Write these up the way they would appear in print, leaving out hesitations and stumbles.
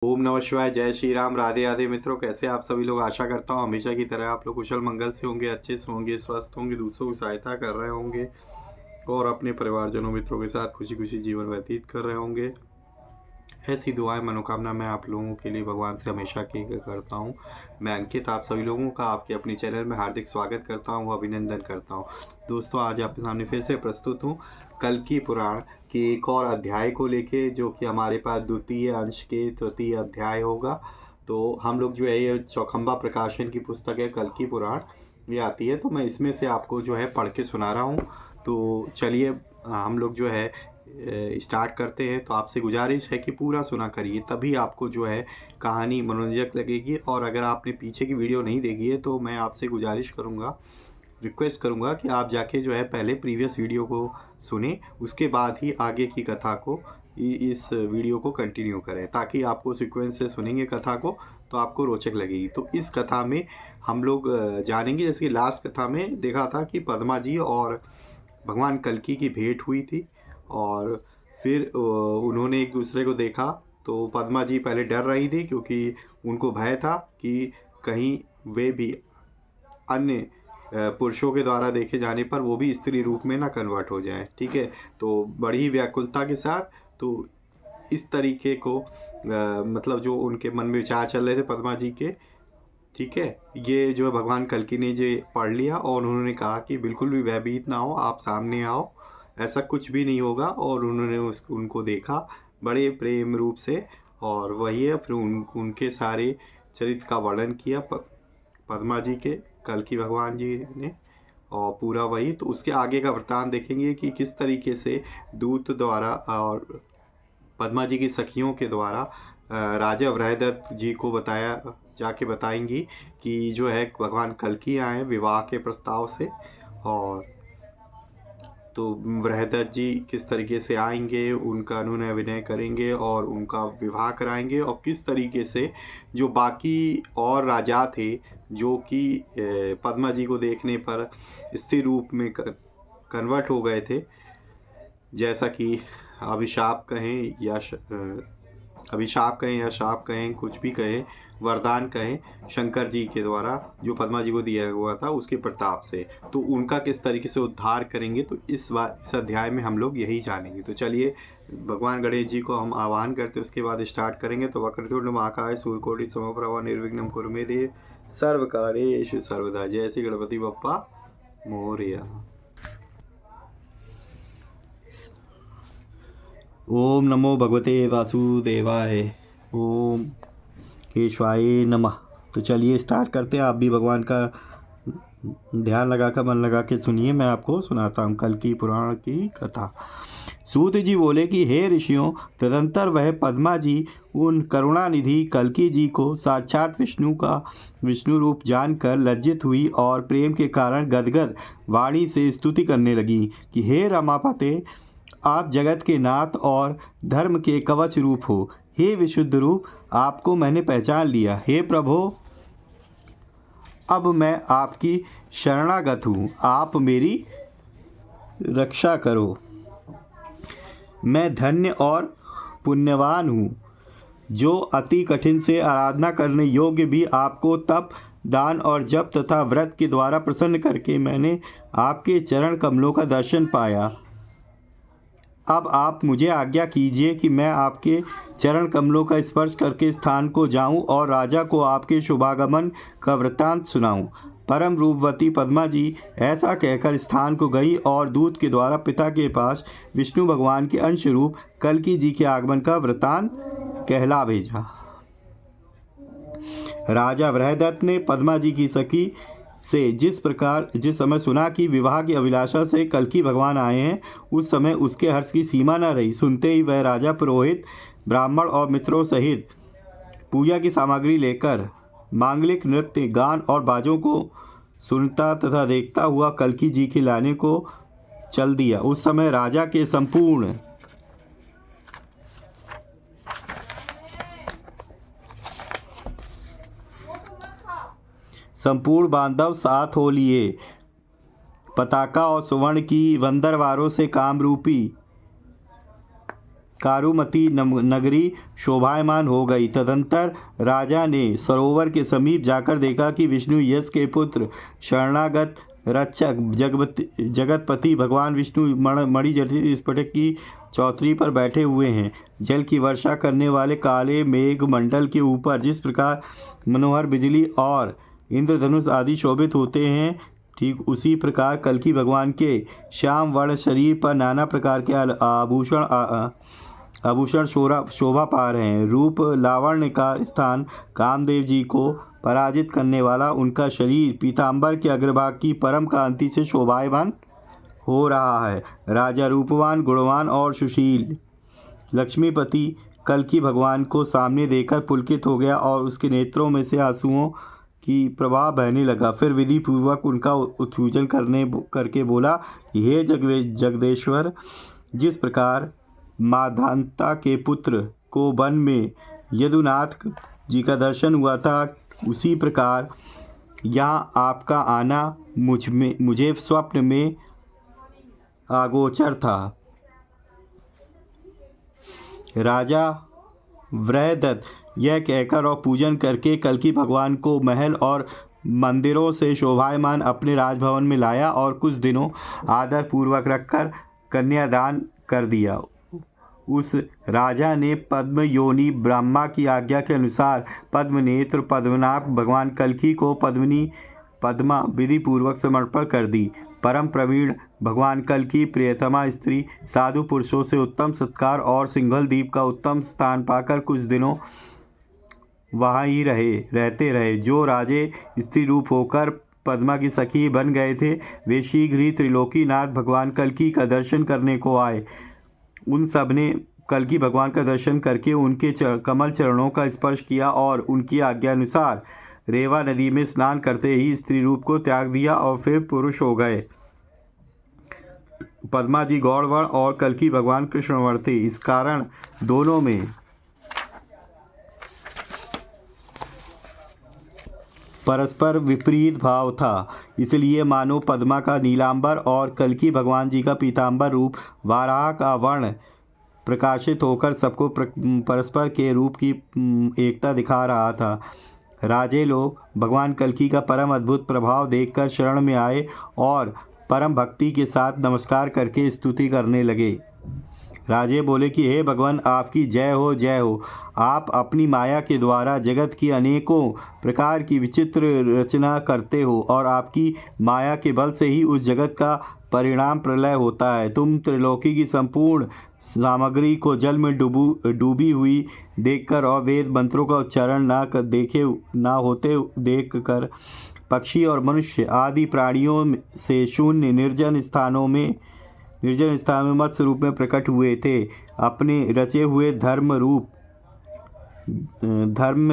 ओम नमः शिवाय, जय श्री राम, राधे राधे। मित्रों, कैसे आप सभी लोग? आशा करता हूँ हमेशा की तरह आप लोग कुशल मंगल से होंगे, अच्छे से होंगे, स्वस्थ होंगे, दूसरों की सहायता कर रहे होंगे और अपने परिवारजनों मित्रों के साथ खुशी खुशी जीवन व्यतीत कर रहे होंगे। ऐसी दुआएं मनोकामना मैं आप लोगों के लिए भगवान से हमेशा की करता हूँ। मैं अंकित आप सभी लोगों का आपके अपने चैनल में हार्दिक स्वागत करता हूँ, अभिनंदन करता हूँ। दोस्तों, आज आपके सामने फिर से प्रस्तुत हूँ कल्कि पुराण के एक और अध्याय को लेके, जो कि हमारे पास द्वितीय अंश के तृतीय अध्याय होगा। तो हम लोग जो है, ये चौखंबा प्रकाशन की पुस्तक है कल्कि पुराण, ये आती है, तो मैं इसमें से आपको जो है पढ़ के सुना रहा हूँ। तो चलिए हम लोग जो है स्टार्ट करते हैं। तो आपसे गुजारिश है कि पूरा सुना करिए, तभी आपको जो है कहानी मनोरंजक लगेगी। और अगर आपने पीछे की वीडियो नहीं देखी है तो मैं आपसे गुजारिश करूँगा, रिक्वेस्ट करूँगा कि आप जाके जो है पहले प्रीवियस वीडियो को सुने, उसके बाद ही आगे की कथा को इस वीडियो को कंटिन्यू करें, ताकि आपको सीक्वेंस से सुनेंगे कथा को तो आपको रोचक लगेगी। तो इस कथा में हम लोग जानेंगे, जैसे कि लास्ट कथा में देखा था कि पद्मा जी और भगवान कल्कि की भेंट हुई थी और फिर उन्होंने एक दूसरे को देखा। तो पद्मा जी पहले डर रही थी, क्योंकि उनको भय था कि कहीं वे भी अन्य पुरुषों के द्वारा देखे जाने पर वो भी स्त्री रूप में ना कन्वर्ट हो जाए। ठीक है, तो बड़ी ही व्याकुलता के साथ, तो इस तरीके को मतलब जो उनके मन में विचार चल रहे थे पद्मा जी के, ठीक है, ये जो है भगवान कल्कि ने जो पढ़ लिया और उन्होंने कहा कि बिल्कुल भी भयभीत ना हो, आप सामने आओ, ऐसा कुछ भी नहीं होगा। और उन्होंने उनको देखा बड़े प्रेम रूप से, और वही है फिर उनके सारे चरित्र का वर्णन किया पद्मा जी के, कल्कि भगवान जी ने, और पूरा वही। तो उसके आगे का वृत्तांत देखेंगे कि किस तरीके से दूत द्वारा और पद्मा जी की सखियों के द्वारा राजा वृहदत्त जी को बताया, जाके बताएंगी कि जो है भगवान कल्कि आए विवाह के प्रस्ताव से। और तो वृहदत्त जी किस तरीके से आएंगे, उनका अनुनय विनय करेंगे और उनका विवाह कराएंगे, और किस तरीके से जो बाकी और राजा थे जो कि पद्मा जी को देखने पर स्त्री रूप में कन्वर्ट हो गए थे, जैसा कि अभिशाप कहें या अभिशाप कहें या शाप कहें, कुछ भी कहें, वरदान कहें, शंकर जी के द्वारा जो पद्मा जी को दिया हुआ था उसके प्रताप से, तो उनका किस तरीके से उद्धार करेंगे, तो इस अध्याय में हम लोग यही जानेंगे। तो चलिए भगवान गणेश जी को हम आह्वान करते उसके बाद स्टार्ट करेंगे। तो वक्रतुंड महाकाय सूर्यकोटि समप्रभा निर्विघ्नं कुरु मे देव सर्व कार्येषु सर्वदा। जय श्री गणपति बप्पा मोरया। ओम नमो भगवते वासुदेवाय, ओम केशवाय नमः। तो चलिए स्टार्ट करते हैं। आप भी भगवान का ध्यान लगाकर मन लगा के सुनिए, मैं आपको सुनाता हूँ कल्कि पुराण की कथा। सूत जी बोले कि हे ऋषियों, तदंतर वह पद्मा जी उन करुणानिधि कल्कि जी को साक्षात विष्णु रूप जानकर लज्जित हुई और प्रेम के कारण गदगद वाणी से स्तुति करने लगी कि हे रमापते, आप जगत के नाथ और धर्म के कवच रूप हो। हे विशुद्ध रूप, आपको मैंने पहचान लिया। हे प्रभो, अब मैं आपकी शरणागत हूँ, आप मेरी रक्षा करो। मैं धन्य और पुण्यवान हूँ, जो अति कठिन से आराधना करने योग्य भी आपको तप, दान और जप तथा व्रत के द्वारा प्रसन्न करके मैंने आपके चरण कमलों का दर्शन पाया। अब आप मुझे आज्ञा कीजिए कि मैं आपके चरण कमलों का स्पर्श करके स्थान को जाऊं और राजा को आपके शुभागमन का वृत्तांत सुनाऊं। परम रूपवती पद्मा जी ऐसा कहकर स्थान को गई और दूत के द्वारा पिता के पास विष्णु भगवान के अंश रूप कल्कि जी के आगमन का वृत्तांत कहला भेजा। राजा वृहदत्त ने पद्मा जी की सखी से जिस समय सुना कि विवाह की अभिलाषा से कल्कि भगवान आए हैं, उस समय उसके हर्ष की सीमा न रही। सुनते ही वह राजा, पुरोहित, ब्राह्मण और मित्रों सहित पूजा की सामग्री लेकर मांगलिक नृत्य, गान और बाजों को सुनता तथा देखता हुआ कल्कि जी के लाने को चल दिया। उस समय राजा के संपूर्ण बांधव साथ हो लिए। पताका और सुवर्ण की वंदरवारों से कारुमती नगरी शोभायमान हो गई। तदंतर राजा ने सरोवर के समीप जाकर देखा कि विष्णु यश के पुत्र शरणागत रक्षक जगतपति भगवान विष्णु मणिजटित स्फटिक की चौतरी पर बैठे हुए हैं। जल की वर्षा करने वाले काले मेघ मंडल के ऊपर जिस प्रकार मनोहर बिजली और इंद्रधनुष आदि शोभित होते हैं, ठीक उसी प्रकार कल्कि भगवान के श्याम वर्ण शरीर पर नाना प्रकार के आभूषण शोभा पा रहे हैं। रूप लावण्य का स्थान कामदेव जी को पराजित करने वाला उनका शरीर पीताम्बर के अग्रभाग की परम कांति से शोभायमान हो रहा है। राजा रूपवान, गुणवान और सुशील लक्ष्मीपति कल्कि भगवान को सामने देखकर पुलकित हो गया और उसके नेत्रों में से आंसुओं की प्रवाह बहने लगा। फिर विधि पूर्वक उनका उत्सुजन करके बोला, हे जगदेश्वर, जिस प्रकार माधांता के पुत्र को वन में यदुनाथ जी का दर्शन हुआ था, उसी प्रकार यहाँ आपका आना मुझे स्वप्न में आगोचर था। राजा वृहदत्त यह कहकर और पूजन करके कल्कि भगवान को महल और मंदिरों से शोभायमान अपने राजभवन में लाया और कुछ दिनों आदर पूर्वक रखकर कन्यादान कर दिया। उस राजा ने पद्म योनि ब्रह्मा की आज्ञा के अनुसार पद्मनेत्र पद्मनाभ भगवान कल्कि को पद्मा विधि पूर्वक समर्पण कर दी। परम प्रवीण भगवान कल्कि प्रियतमा स्त्री साधु पुरुषों से उत्तम सत्कार और सिंघल द्वीप का उत्तम स्थान पाकर कुछ दिनों वहाँ ही रहते रहे। जो राजे स्त्री रूप होकर पद्मा की सखी बन गए थे, वे शीघ्र ही त्रिलोकीनाथ भगवान कल्कि का दर्शन करने को आए। उन सब ने कल्कि भगवान का दर्शन करके उनके कमल चरणों का स्पर्श किया और उनकी आज्ञा अनुसार रेवा नदी में स्नान करते ही स्त्री रूप को त्याग दिया और फिर पुरुष हो गए। पद्मा जी गौड़वर्ण और कल्कि भगवान कृष्णवर्ण थे। इस कारण दोनों में परस्पर विपरीत भाव था। इसलिए मानो पद्मा का नीलांबर और कल्कि भगवान जी का पीतांबर रूप वाराह का वर्ण प्रकाशित होकर सबको परस्पर के रूप की एकता दिखा रहा था। राजे लोग भगवान कल्कि का परम अद्भुत प्रभाव देखकर शरण में आए और परम भक्ति के साथ नमस्कार करके स्तुति करने लगे। राजे बोले कि हे भगवान, आपकी जय हो, जय हो। आप अपनी माया के द्वारा जगत की अनेकों प्रकार की विचित्र रचना करते हो और आपकी माया के बल से ही उस जगत का परिणाम प्रलय होता है। तुम त्रिलोकी की संपूर्ण सामग्री को जल में डूबी हुई देखकर और वेद मंत्रों का उच्चारण ना होते देखकर पक्षी और मनुष्य आदि प्राणियों से शून्य निर्जन स्थान में मत्स्य रूप में प्रकट हुए थे। अपने रचे हुए धर्म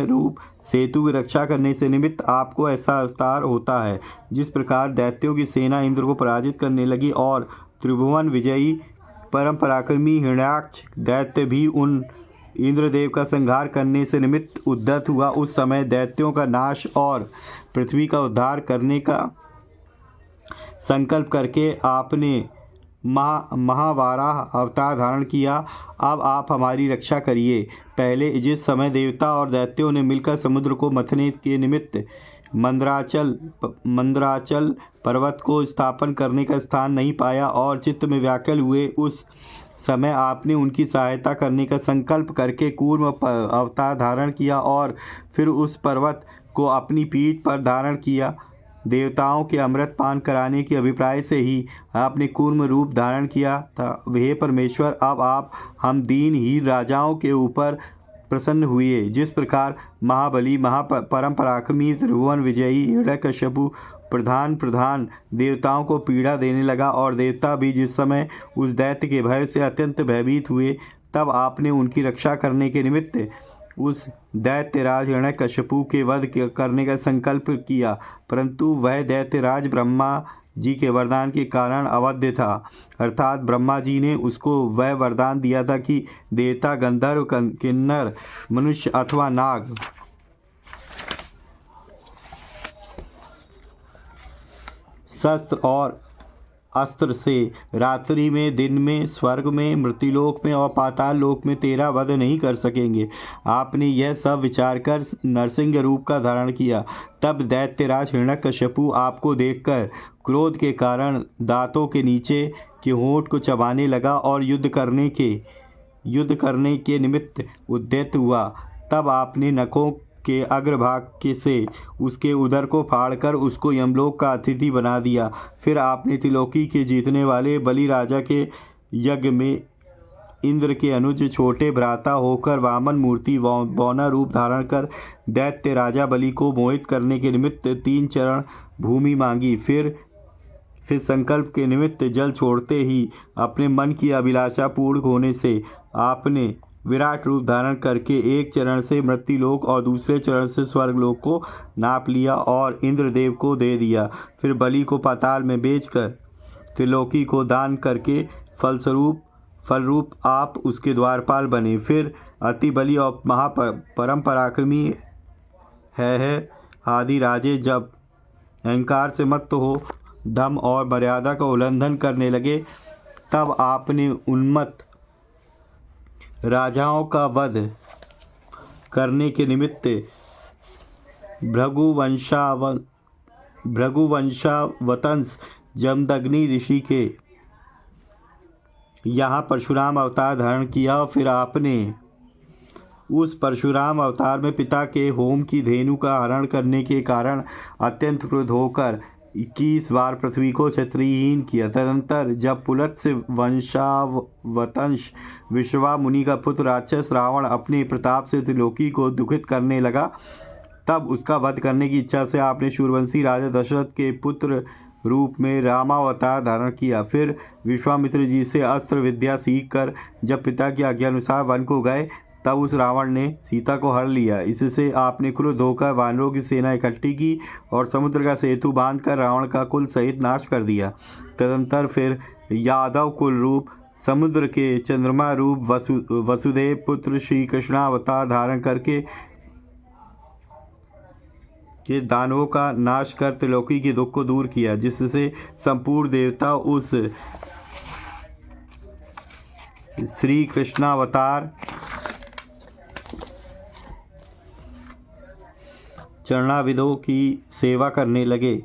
रूप सेतु की रक्षा करने से निमित्त आपको ऐसा अवतार होता है। जिस प्रकार दैत्यों की सेना इंद्र को पराजित करने लगी और त्रिभुवन विजयी परम पराक्रमी हिरण्याक्ष दैत्य भी उन इंद्रदेव का संहार करने से निमित्त उद्यत हुआ, उस समय दैत्यों का नाश और पृथ्वी का उद्धार करने का संकल्प करके आपने महावाराह अवतार धारण किया। अब आप हमारी रक्षा करिए। पहले जिस समय देवता और दैत्यों ने मिलकर समुद्र को मथने के निमित्त मंदराचल पर्वत को स्थापन करने का स्थान नहीं पाया और चित्त में व्याकुल हुए, उस समय आपने उनकी सहायता करने का संकल्प करके कूर्म अवतार धारण किया और फिर उस पर्वत को अपनी पीठ पर धारण किया। देवताओं के अमृत पान कराने के अभिप्राय से ही आपने कूर्म रूप धारण किया था। हे परमेश्वर, अब आप हम दीनहीन राजाओं के ऊपर प्रसन्न हुए। जिस प्रकार महाबली परम पराक्रमी त्रिभुवन विजयी हिरण्यकश्यपु प्रधान देवताओं को पीड़ा देने लगा और देवता भी जिस समय उस दैत्य के भय से अत्यंत भयभीत हुए, तब आपने उनकी रक्षा करने के निमित्त उस दैत्यराज हिरण्यकश्यपु के वध करने का संकल्प किया, परंतु वह दैत्यराज ब्रह्मा जी के वरदान के कारण अवध्य था। अर्थात ब्रह्मा जी ने उसको वह वरदान दिया था कि देवता, गंधर्व, किन्नर, मनुष्य अथवा नाग शस्त्र और अस्त्र से रात्रि में, दिन में, स्वर्ग में, मृत्युलोक में और पाताल लोक में तेरा वध नहीं कर सकेंगे। आपने यह सब विचार कर नरसिंह रूप का धारण किया। तब दैत्यराज हिरण्यकशिपु आपको देखकर क्रोध के कारण दांतों के नीचे के होंठ को चबाने लगा और युद्ध करने के निमित्त उद्यत हुआ। तब आपने नखों के अग्रभाग के से उसके उदर को फाड़कर उसको यमलोक का अतिथि बना दिया। फिर आपने त्रिलोकी के जीतने वाले बलि राजा के यज्ञ में इंद्र के अनुज छोटे भ्राता होकर वामन मूर्ति बौना रूप धारण कर दैत्य राजा बलि को मोहित करने के निमित्त 3 चरण भूमि मांगी। फिर संकल्प के निमित्त जल छोड़ते ही अपने मन की अभिलाषा पूर्ण होने से आपने विराट रूप धारण करके एक चरण से मृत्युलोक और दूसरे चरण से स्वर्गलोक को नाप लिया और इंद्रदेव को दे दिया। फिर बलि को पाताल में बेचकर त्रिलोकी को दान करके फलरूप आप उसके द्वारपाल बने। फिर अति बलि और परम पराक्रमी है आदि राजे जब अहंकार से मत्त हो धर्म और मर्यादा का उल्लंघन करने लगे, तब आपने उन्मत्त राजाओं का वध करने के निमित्त भृगुवंशावतंस जमदग्नि ऋषि के यहाँ परशुराम अवतार धारण किया। फिर आपने उस परशुराम अवतार में पिता के होम की धेनु का हरण करने के कारण अत्यंत क्रुद्ध होकर 21 बार पृथ्वी को क्षत्रियहीन किया। तदंतर जब पुलत्स्य वंशावतंश विश्वा मुनि का पुत्र राक्षस रावण अपने प्रताप से त्रिलोकी को दुखित करने लगा, तब उसका वध करने की इच्छा से आपने सूर्यवंशी राजा दशरथ के पुत्र रूप में रामावतार धारण किया। फिर विश्वामित्र जी से अस्त्र विद्या सीख कर जब पिता की आज्ञानुसार वन को गए, तब उस रावण ने सीता को हर लिया। इससे आपने क्रुद्ध होकर वानरों की सेना इकट्ठी की और समुद्र का सेतु बांधकर रावण का कुल सहित नाश कर दिया। तदंतर फिर यादव कुल रूप समुद्र के चंद्रमा रूप वसुदेव पुत्र श्री कृष्णावतार धारण करके दानवों का नाश कर त्रिलोकी के दुख को दूर किया, जिससे संपूर्ण देवता उस श्री कृष्णावतार चरणाविदों की सेवा करने लगे।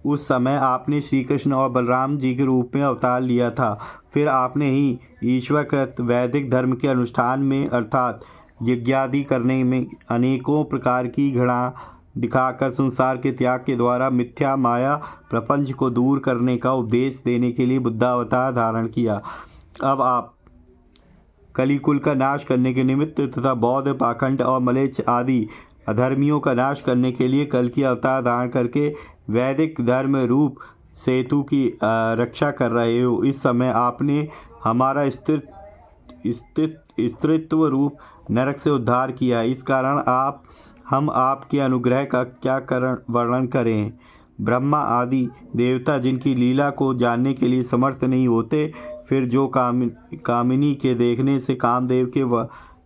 उस समय आपने श्री कृष्ण और बलराम जी के रूप में अवतार लिया था। फिर आपने ही ईश्वरकृत वैदिक धर्म के अनुष्ठान में अर्थात यज्ञादि करने में अनेकों प्रकार की घृणा दिखाकर संसार के त्याग के द्वारा मिथ्या माया प्रपंच को दूर करने का उपदेश देने के लिए बुद्धावतार धारण किया। अब आप कलिकुल का नाश करने के निमित्त तथा बौद्ध पाखंड और मलेच्छ आदि अधर्मियों का नाश करने के लिए कल की अवतार धारण करके वैदिक धर्म रूप सेतु की रक्षा कर रहे हो। इस समय आपने हमारा स्त्रीत्व रूप नरक से उद्धार किया। इस कारण हम आपके अनुग्रह का क्या वर्णन करें। ब्रह्मा आदि देवता जिनकी लीला को जानने के लिए समर्थ नहीं होते, फिर जो कामिनी के देखने से कामदेव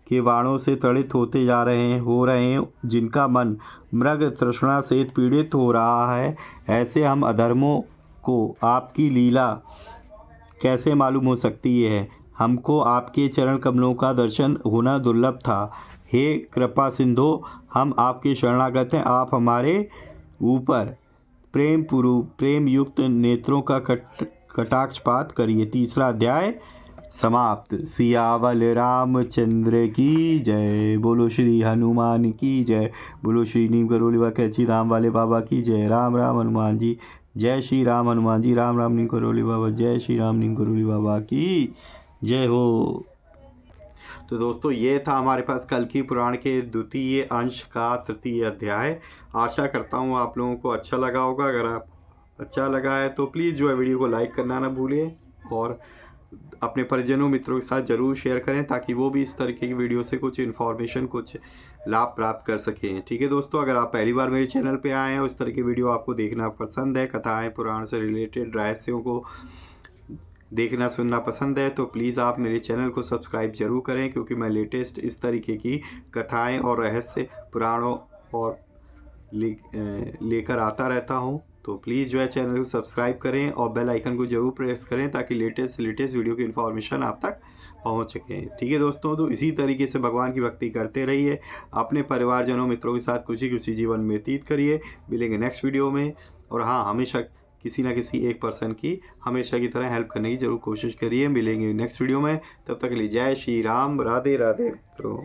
के वाणों से तड़ित हो रहे हैं, जिनका मन मृग तृष्णा से पीड़ित हो रहा है, ऐसे हम अधर्मों को आपकी लीला कैसे मालूम हो सकती है। हमको आपके चरण कमलों का दर्शन होना दुर्लभ था। हे कृपा सिंधु, हम आपके शरणागत हैं। आप हमारे ऊपर प्रेम युक्त नेत्रों का कटाक्षपात करिए। 3रा अध्याय समाप्त। सियावल रामचंद्र की जय। बोलो श्री हनुमान की जय। बोलो श्री नीम करोली व कैची धाम वाले बाबा की जय। राम राम हनुमान जी, जय श्री राम हनुमान जी। राम राम नीम करोली बाबा, जय श्री राम नीम करोली बाबा की जय हो। तो दोस्तों, ये था हमारे पास कल की पुराण के द्वितीय अंश का 3य अध्याय। आशा करता हूँ आप लोगों को अच्छा लगा होगा। अगर आप अच्छा लगा है तो प्लीज़ जो है वीडियो को लाइक करना ना भूलें और अपने परिजनों मित्रों के साथ ज़रूर शेयर करें, ताकि वो भी इस तरीके की वीडियो से कुछ इन्फॉर्मेशन, कुछ लाभ प्राप्त कर सकें। ठीक है दोस्तों, अगर आप पहली बार मेरे चैनल पे आए हैं और इस तरह की वीडियो आपको देखना पसंद है, कथाएं पुराण से रिलेटेड रहस्यों को देखना सुनना पसंद है, तो प्लीज़ आप मेरे चैनल को सब्सक्राइब जरूर करें, क्योंकि मैं लेटेस्ट इस तरीके की कथाएं और रहस्य पुराणों और लेकर आता रहता हूं। तो प्लीज़ जो है चैनल को सब्सक्राइब करें और बेल आइकन को ज़रूर प्रेस करें ताकि लेटेस्ट वीडियो की इन्फॉर्मेशन आप तक पहुंच सके। ठीक है दोस्तों, तो इसी तरीके से भगवान की भक्ति करते रहिए, अपने परिवारजनों मित्रों के साथ खुशी खुशी जीवन व्यतीत करिए। मिलेंगे नेक्स्ट वीडियो में। और हाँ, हमेशा किसी ना किसी एक पर्सन की हमेशा की तरह हेल्प करने की ज़रूर कोशिश करिए। मिलेंगे नेक्स्ट वीडियो में, तब तक के लिए जय श्री राम, राधे राधे मित्रों।